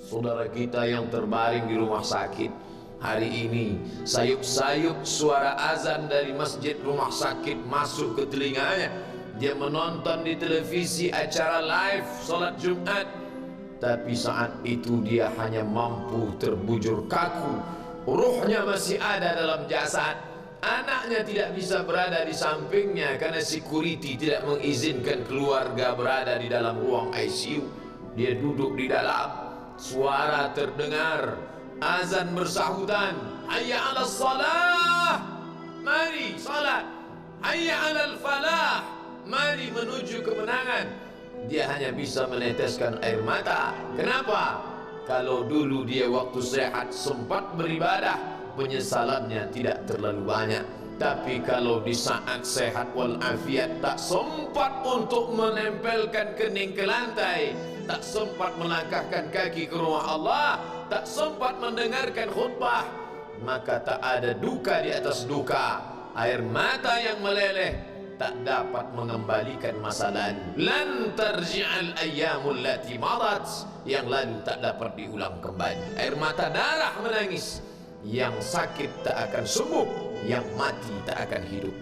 saudara kita yang terbaring di rumah sakit. Hari ini sayup-sayup suara azan dari masjid rumah sakit masuk ke telinganya. Dia menonton di televisi acara live salat Jumat, tapi saat itu dia hanya mampu terbujur kaku. Ruhnya masih ada dalam jasad. Anaknya tidak bisa berada di sampingnya karena security tidak mengizinkan keluarga berada di dalam ruang ICU. Dia duduk di dalam. Suara terdengar, azan bersahutan, hayya 'alas salah, mari salat, hayya 'alal falah, mari menuju kemenangan. Dia hanya bisa meneteskan air mata. Kenapa? Kalau dulu dia waktu sehat sempat beribadah, penyesalannya tidak terlalu banyak. Tapi kalau di saat sehat walafiat tak sempat untuk menempelkan kening ke lantai, tak sempat melangkahkan kaki ke rumah Allah, tak sempat mendengarkan khutbah, maka tak ada duka di atas duka. Air mata yang meleleh tak dapat mengembalikan masa lalu. Lan tarji'al ayyamul lati madat, yang lalu tak dapat diulang kembali. Air mata darah menangis. Yang sakit tak akan sembuh, yang mati tak akan hidup.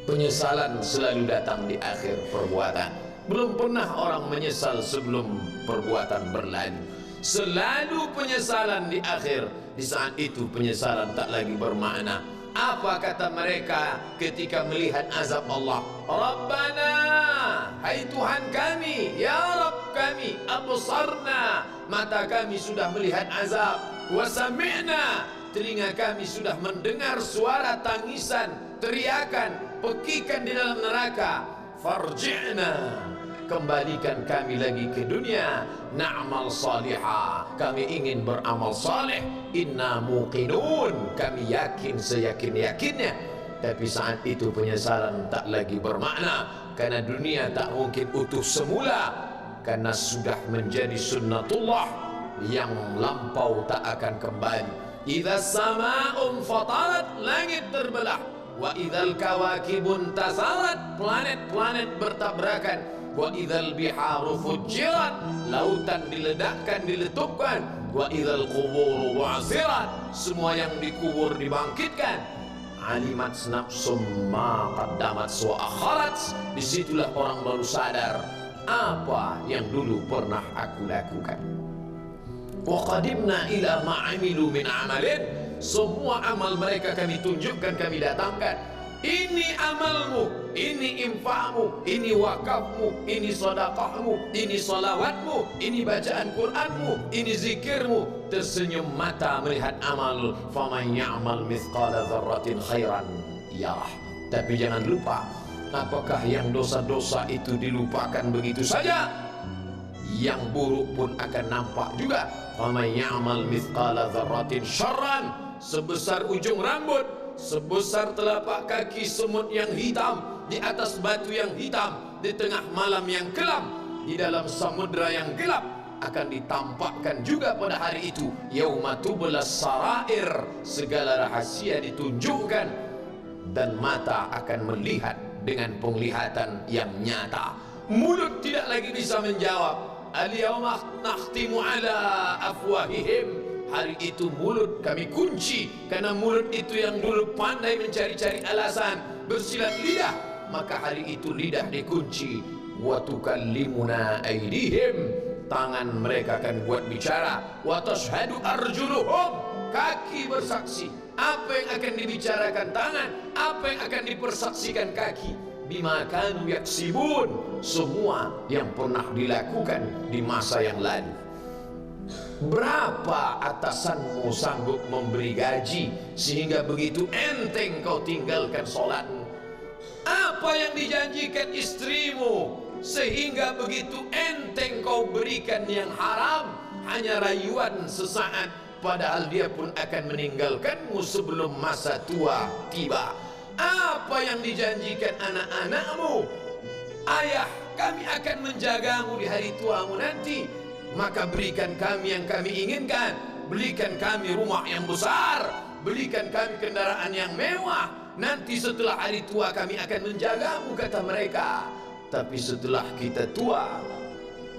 Penyesalan selalu datang di akhir perbuatan. Belum pernah orang menyesal sebelum perbuatan berlalu. Selalu penyesalan di akhir. Di saat itu penyesalan tak lagi bermakna. Apa kata mereka ketika melihat azab Allah? Rabbana, hai Tuhan kami, ya Rabb kami, absarna, mata kami sudah melihat azab, wa sami'na, telinga kami sudah mendengar suara tangisan, teriakan, pekikan di dalam neraka. Farji'na, kembalikan kami lagi ke dunia. Na'mal salihah, kami ingin beramal saleh. Inna muqinun, kami yakin seyakin-yakinnya. Tapi saat itu penyesalan tak lagi bermakna, karena dunia tak mungkin utuh semula, karena sudah menjadi sunnatullah yang lampau tak akan kembali. Idza sama'un fatarat, langit terbelah. Wa idzal kawakibun tasarat, planet-planet bertabrakan. Wa idzal biharu fujirat, lautan diledakkan, diletupkan. Wa idzal quburu bu'sirat, semua yang dikubur dibangkitkan. Alimat nafsum ma qaddamat wa akharat, disitulah orang baru sadar apa yang dulu pernah aku lakukan. Wa qadimna ila ma amilu min amalin, semua amal mereka kami tunjukkan, kami datangkan. Ini amalmu, ini infakmu, ini wakafmu, ini sedekahmu, ini salawatmu, ini bacaan Qur'anmu, ini zikirmu. Tersenyum mata melihat amal. Faman ya'mal mithqala dzarratin khairan yarah. Tapi jangan lupa, apakah yang dosa-dosa itu dilupakan begitu saja? Yang buruk pun akan nampak juga. Faman ya'mal mithqala dzarratin syarran, sebesar ujung rambut, sebesar telapak kaki semut yang hitam, di atas batu yang hitam, di tengah malam yang kelam, di dalam samudra yang gelap, akan ditampakkan juga pada hari itu. Yauma tublas sarair, segala rahasia ditunjukkan, dan mata akan melihat dengan penglihatan yang nyata. Mulut tidak lagi bisa menjawab. Al-yawma nakhtimu ala afwahihim, hari itu mulut kami kunci, karena mulut itu yang dulu pandai mencari-cari alasan, bersilat lidah, maka hari itu lidah dikunci. Wa tukallimuna aydihim, tangan mereka akan buat bicara. Wa tashhadu arjuluhum, kaki bersaksi. Apa yang akan dibicarakan tangan, apa yang akan dipersaksikan kaki. Bima kanu yaksibun, semua yang pernah dilakukan di masa yang lalu. Berapa atasanmu sanggup memberi gaji sehingga begitu enteng kau tinggalkan sholatmu? Apa yang dijanjikan istrimu sehingga begitu enteng kau berikan yang haram? Hanya rayuan sesaat, padahal dia pun akan meninggalkanmu sebelum masa tua tiba. Apa yang dijanjikan anak-anakmu? Ayah, kami akan menjagamu di hari tuamu nanti, maka berikan kami yang kami inginkan. Belikan kami rumah yang besar, belikan kami kendaraan yang mewah. Nanti setelah hari tua kami akan menjagamu, kata mereka. Tapi setelah kita tua,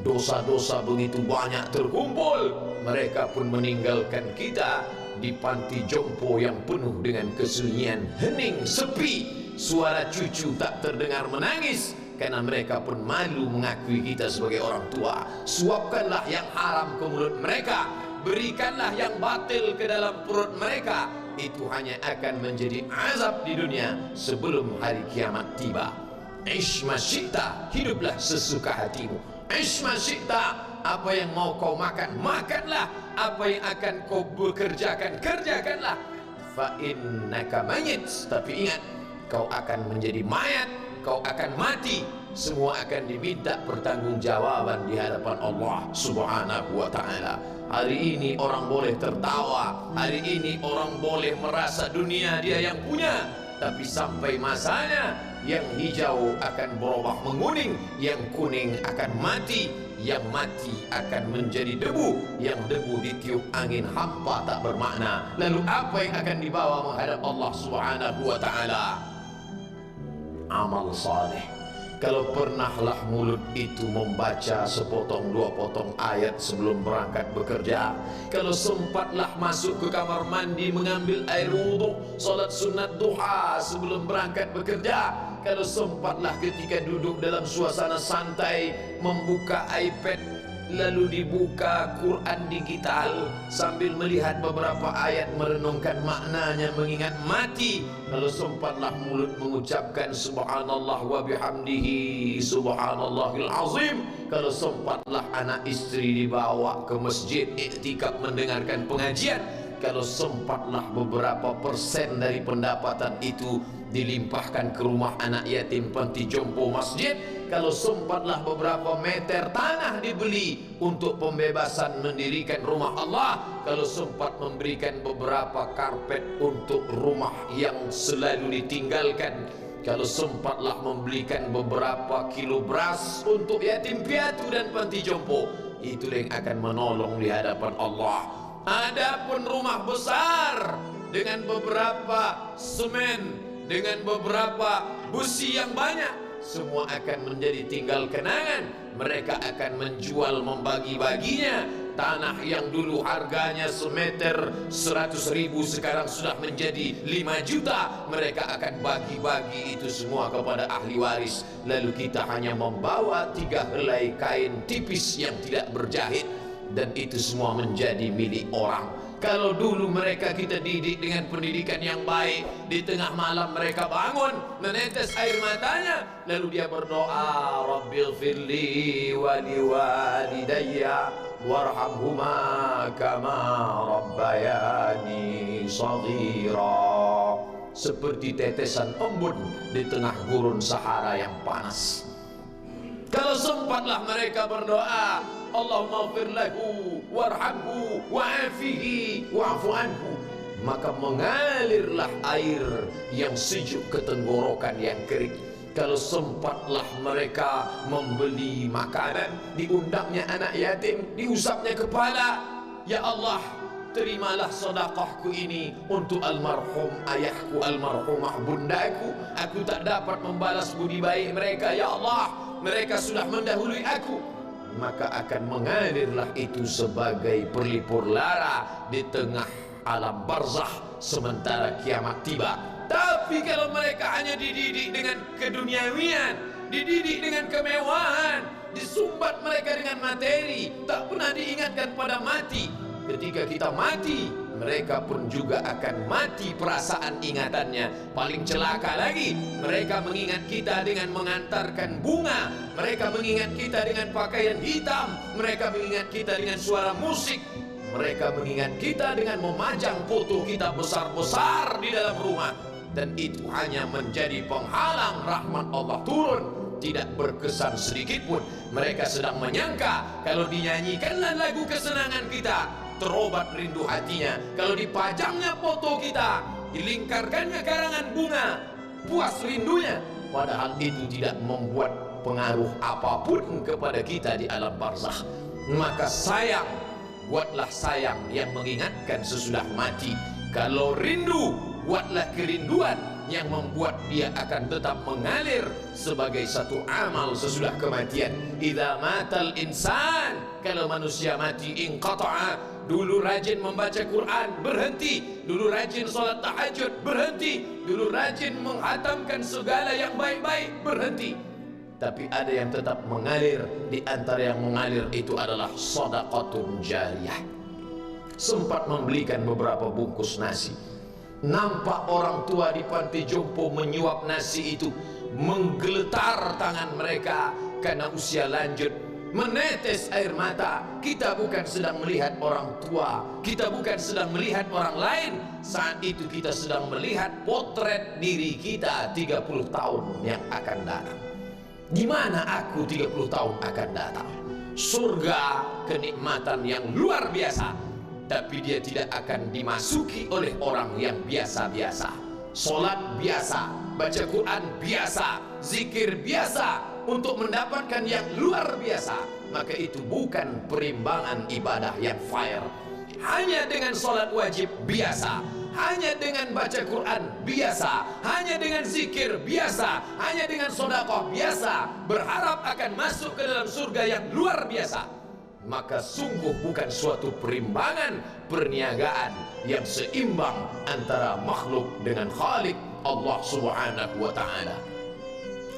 dosa-dosa begitu banyak terkumpul, mereka pun meninggalkan kita di panti jompo yang penuh dengan kesunyian, hening, sepi. Suara cucu tak terdengar menangis, karena mereka pun malu mengakui kita sebagai orang tua. Suapkanlah yang haram ke mulut mereka, berikanlah yang batil ke dalam perut mereka. Itu hanya akan menjadi azab di dunia sebelum hari kiamat tiba. Ish ma syi'ta, hiduplah sesuka hatimu. Ish ma syi'ta, apa yang mau kau makan, makanlah. Apa yang akan kau bekerjakan, kerjakanlah. Fa innaka mayyit, tapi ingat, kau akan menjadi mayat, kau akan mati. Semua akan diminta pertanggungjawaban di hadapan Allah Subhanahu wa ta'ala. Hari ini orang boleh tertawa, hari ini orang boleh merasa dunia dia yang punya, tapi sampai masanya yang hijau akan berubah menguning, yang kuning akan mati, yang mati akan menjadi debu, yang debu ditiup angin hampa tak bermakna. Lalu apa yang akan dibawa menghadap Allah Subhanahu wa ta'ala? Amal saleh. Kalau pernahlah mulut itu membaca sepotong dua potong ayat sebelum berangkat bekerja, kalau sempatlah masuk ke kamar mandi mengambil air wudhu, solat sunat duha sebelum berangkat bekerja, kalau sempatlah ketika duduk dalam suasana santai membuka iPad lalu dibuka Quran digital sambil melihat beberapa ayat merenungkan maknanya, mengingat mati, kalau sempatlah mulut mengucapkan subhanallah wa bihamdihi subhanallahil azim, kalau sempatlah anak istri dibawa ke masjid iktikaf mendengarkan pengajian, kalau sempatlah beberapa persen dari pendapatan itu dilimpahkan ke rumah anak yatim panti jompo masjid, kalau sempatlah beberapa meter tanah dibeli untuk pembebasan mendirikan rumah Allah, kalau sempat memberikan beberapa karpet untuk rumah yang selalu ditinggalkan, kalau sempatlah membelikan beberapa kilo beras untuk yatim piatu dan panti jompo, itulah yang akan menolong di hadapan Allah. Adapun rumah besar dengan beberapa semen, dengan beberapa busi yang banyak, semua akan menjadi tinggal kenangan. Mereka akan menjual, membagi-baginya. Tanah yang dulu harganya semeter 100.000 sekarang sudah menjadi 5 juta. Mereka akan bagi-bagi itu semua kepada ahli waris. Lalu kita hanya membawa 3 helai kain tipis yang tidak berjahit, dan itu semua menjadi milik orang. Kalau dulu mereka kita didik dengan pendidikan yang baik, di tengah malam mereka bangun menetes air matanya, lalu dia berdoa, Rabbighfirli wa liwalidayya warhamhuma kama rabbayani shaghira, seperti tetesan embun di tengah gurun Sahara yang panas. Kalau sempatlah mereka berdoa, Allahumma ighfir lahu warhamhu wa'afihi wa'fu anhu, maka mengalirlah air yang sejuk ke tenggorokan yang kering. Kalau sempatlah mereka membeli makanan, diundangnya anak yatim, diusapnya kepala, ya Allah, terimalah sedekahku ini untuk almarhum ayahku, almarhumah bundaku. Aku tak dapat membalas budi baik mereka, ya Allah, mereka sudah mendahului aku. Maka akan mengalirlah itu sebagai perlipur lara di tengah alam barzakh sementara kiamat tiba. Tapi kalau mereka hanya dididik dengan keduniawian, dididik dengan kemewahan, disumbat mereka dengan materi, tak pernah diingatkan pada mati. Ketika kita mati, mereka pun juga akan mati perasaan ingatannya. Paling celaka lagi, mereka mengingat kita dengan mengantarkan bunga, mereka mengingat kita dengan pakaian hitam, mereka mengingat kita dengan suara musik, mereka mengingat kita dengan memajang foto kita besar-besar di dalam rumah. Dan itu hanya menjadi penghalang rahmat Allah turun, tidak berkesan sedikit pun. Mereka sedang menyangka kalau dinyanyikanlah lagu kesenangan kita, terobat rindu hatinya. Kalau dipajangnya foto kita, dilingkarkannya karangan bunga, puas rindunya. Padahal itu tidak membuat pengaruh apapun kepada kita di alam barzakh. Maka sayang, buatlah sayang yang mengingatkan sesudah mati. Kalau rindu, buatlah kerinduan yang membuat dia akan tetap mengalir sebagai satu amal sesudah kematian. Idza matal insan, kalau manusia mati, inqata'a. Dulu rajin membaca Quran, berhenti. Dulu rajin sholat tahajud, berhenti. Dulu rajin menghatamkan segala yang baik-baik, berhenti. Tapi ada yang tetap mengalir. Di antara yang mengalir itu adalah shadaqatun jariyah. Sempat membelikan beberapa bungkus nasi. Nampak orang tua di panti jompo menyuap nasi itu, menggeletar tangan mereka karena usia lanjut, menetes air mata. Kita bukan sedang melihat orang tua, kita bukan sedang melihat orang lain. Saat itu kita sedang melihat potret diri kita 30 tahun yang akan datang. Di mana aku 30 tahun akan datang? Surga, kenikmatan yang luar biasa. Tapi dia tidak akan dimasuki oleh orang yang biasa-biasa. Solat biasa, baca Quran biasa, zikir biasa, untuk mendapatkan yang luar biasa. Maka itu bukan perimbangan ibadah yang fair. Hanya dengan solat wajib biasa, hanya dengan baca Quran biasa, hanya dengan zikir biasa, hanya dengan sedekah biasa, berharap akan masuk ke dalam surga yang luar biasa, maka sungguh bukan suatu perimbangan perniagaan yang seimbang antara makhluk dengan Khalik Allah Subhanahu wa taala.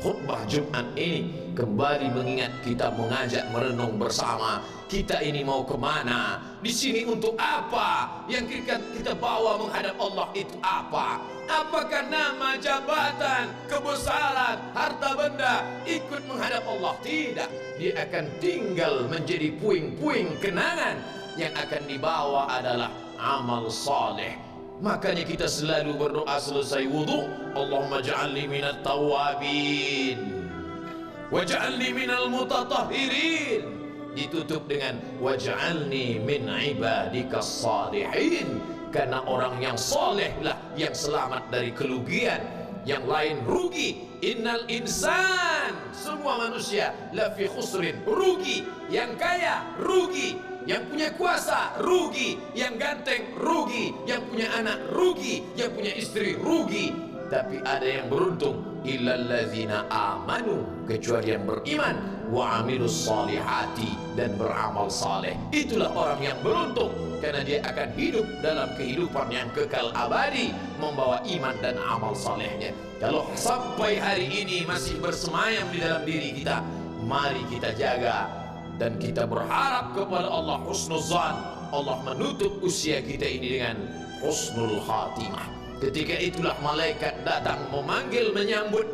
Khutbah Jumat ini kembali mengingat kita, mengajak merenung bersama. Kita ini mau kemana? Di sini untuk apa? Yang kita bawa menghadap Allah itu apa? Apakah nama, jabatan, kebesaran, harta benda ikut menghadap Allah? Tidak. Dia akan tinggal menjadi puing-puing kenangan. Yang akan dibawa adalah amal saleh. Makanya kita selalu berdoa selesai wudu, Allahumma ja'alni minat tawabin waj'alni minal mutatahhirin. Ditutup dengan waj'alni min ibadikas salihin. Karena orang yang soleh lah yang selamat dari kerugian, yang lain rugi. Innal insan, semua manusia lafi khusrin, rugi. Yang kaya rugi, yang punya kuasa rugi, yang ganteng rugi, yang punya anak rugi, yang punya istri rugi. Tapi ada yang beruntung, illalladzina amanu, kecuali yang beriman, wa amilus salihati, dan beramal saleh. Itulah orang yang beruntung, karena dia akan hidup dalam kehidupan yang kekal abadi, membawa iman dan amal salehnya. Kalau sampai hari ini masih bersemayam di dalam diri kita, mari kita jaga. Dan kita berharap kepada Allah husnuzan, Allah menutup usia kita ini dengan husnul khatimah. Ketika itulah malaikat datang memanggil, menyambut,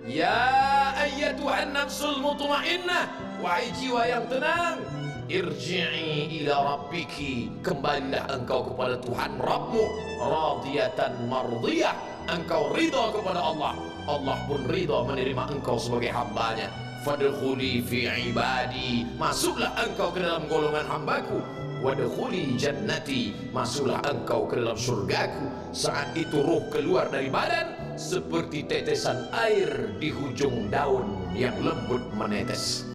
ya ayyatuhan nafsul mutmainnah, wahai jiwa yang tenang, irji'i ila rabbiki, kembalilah engkau kepada Tuhan Rabbmu, radiyatan mardiyah, engkau ridha kepada Allah, Allah pun ridha menerima engkau sebagai hambanya. Fadkhuli fi ibadi, masuklah engkau ke dalam golongan hambaku. Wadkhuli jannati, masuklah engkau ke dalam surgaku. Saat itu ruh keluar dari badan seperti tetesan air di hujung daun yang lembut menetes.